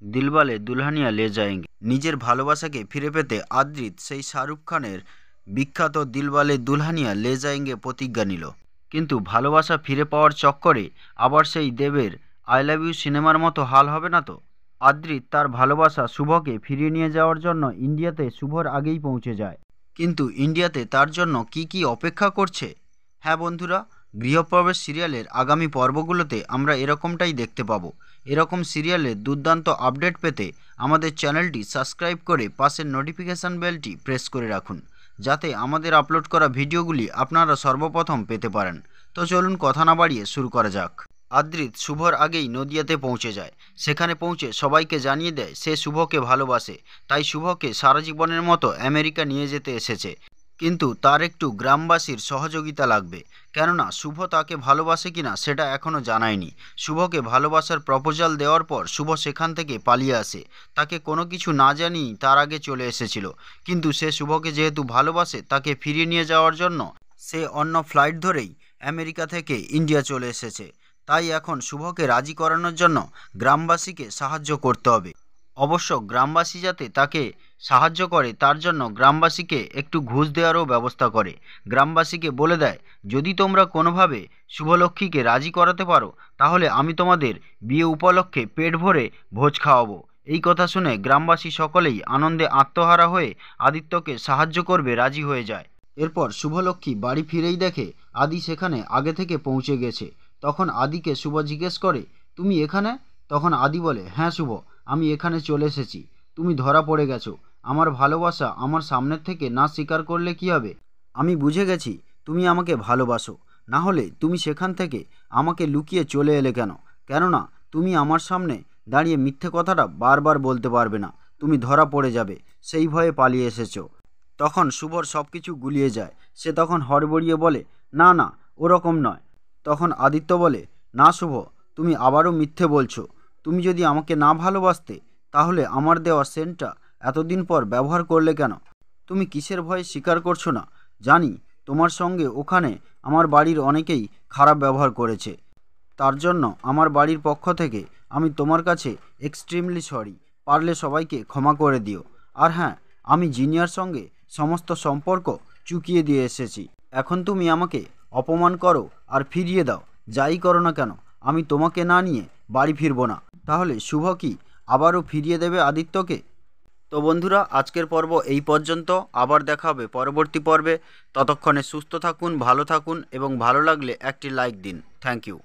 দিলওয়ালে দুলহানিয়া লে যায়েঙ্গে। নিজের ভালোবাসাকে ফিরে পেতে আদ্রিত সেই শাহরুখ খানের বিখ্যাত দিলওয়ালে দুলহানিয়া লে যায়েঙ্গে প্রতিজ্ঞা নিল। কিন্তু ভালোবাসা ফিরে পাওয়ার চক্করে আবার সেই দেবের আই লাভ ইউ সিনেমার মতো হাল হবে না তো? আদ্রিত তার ভালোবাসা শুভকে ফিরিয়ে নিয়ে যাওয়ার জন্য ইন্ডিয়াতে শুভর আগেই পৌঁছে যায়। কিন্তু ইন্ডিয়াতে তার জন্য কি কি অপেক্ষা করছে? হ্যাঁ বন্ধুরা, গৃহপ্রবেশ সিরিয়ালের আগামী পর্বগুলোতে আমরা এরকমটাই দেখতে পাবো। এরকম সিরিয়ালের দুর্দান্ত আপডেট পেতে আমাদের চ্যানেলটি সাবস্ক্রাইব করে পাশের নোটিফিকেশান বেলটি প্রেস করে রাখুন, যাতে আমাদের আপলোড করা ভিডিওগুলি আপনারা সর্বপ্রথম পেতে পারেন। তো চলুন কথা না বাড়িয়ে শুরু করা যাক। আদ্রিত শুভর আগেই নদিয়াতে পৌঁছে যায়। সেখানে পৌঁছে সবাইকে জানিয়ে দেয় সে শুভকে ভালোবাসে, তাই শুভকে সারা জীবনের মতো আমেরিকা নিয়ে যেতে এসেছে। কিন্তু তার একটু গ্রামবাসীর সহযোগিতা লাগবে, কেননা শুভ তাকে ভালোবাসে কিনা সেটা এখনও জানায়নি। শুভকে ভালোবাসার প্রপোজাল দেওয়ার পর শুভ সেখান থেকে পালিয়ে আসে। তাকে কোনো কিছু না জানিয়েই তার আগে চলে এসেছিল। কিন্তু সে শুভকে যেহেতু ভালোবাসে, তাকে ফিরিয়ে নিয়ে যাওয়ার জন্য সে অন্য ফ্লাইট ধরেই আমেরিকা থেকে ইন্ডিয়া চলে এসেছে। তাই এখন শুভকে রাজি করানোর জন্য গ্রামবাসীকে সাহায্য করতে হবে। অবশ্য গ্রামবাসী যাতে তাকে সাহায্য করে তার জন্য গ্রামবাসীকে একটু ঘুষ দেওয়ারও ব্যবস্থা করে। গ্রামবাসীকে বলে দেয়, যদি তোমরা কোনোভাবে শুভলক্ষ্মীকে রাজি করাতে পারো, তাহলে আমি তোমাদের বিয়ে উপলক্ষে পেট ভরে ভোজ খাওয়াবো। এই কথা শুনে গ্রামবাসী সকলেই আনন্দে আত্মহারা হয়ে আদিত্যকে সাহায্য করবে রাজি হয়ে যায়। এরপর শুভলক্ষ্মী বাড়ি ফিরেই দেখে আদি সেখানে আগে থেকে পৌঁছে গেছে। তখন আদিকে শুভ জিজ্ঞেস করে, তুমি এখানে? তখন আদি বলে, হ্যাঁ শুভ, আমি এখানে চলে এসেছি। তুমি ধরা পড়ে গেছো। আমার ভালোবাসা আমার সামনের থেকে না স্বীকার করলে কি হবে? আমি বুঝে গেছি তুমি আমাকে ভালোবাসো, না হলে তুমি সেখান থেকে আমাকে লুকিয়ে চলে এলে কেন? কেননা তুমি আমার সামনে দাঁড়িয়ে মিথ্যে কথাটা বারবার বলতে পারবে না, তুমি ধরা পড়ে যাবে, সেই ভয়ে পালিয়ে এসেছো। তখন শুভর সব কিছু গুলিয়ে যায়। সে তখন হড়বড়িয়ে বলে, না না, ওরকম নয়। তখন আদিত্য বলে, না শুভ, তুমি আবারও মিথ্যে বলছো। তুমি যদি আমাকে না ভালোবাসতে, তাহলে আমার দেওয়া সেন্টটা এতদিন পর ব্যবহার করলে কেন? তুমি কিসের ভয়ে স্বীকার করছো না? জানি তোমার সঙ্গে ওখানে আমার বাড়ির অনেকেই খারাপ ব্যবহার করেছে। তার জন্য আমার বাড়ির পক্ষ থেকে আমি তোমার কাছে এক্সট্রিমলি সরি। পারলে সবাইকে ক্ষমা করে দিও। আর হ্যাঁ, আমি জিনিয়ার সঙ্গে সমস্ত সম্পর্ক চুকিয়ে দিয়ে এসেছি। এখন তুমি আমাকে অপমান করো আর ফিরিয়ে দাও, যাই করো না কেন, আমি তোমাকে না নিয়ে বাড়ি ফিরবো না। তাহলে শুভ কি আবারও ফিরিয়ে দেবে আদিত্যকে? তো বন্ধুরা, আজকের পর্ব এই পর্যন্ত। আবার দেখা হবে পরবর্তী পর্বে। ততক্ষণে সুস্থ থাকুন, ভালো থাকুন এবং ভালো লাগলে একটি লাইক দিন। Thank you.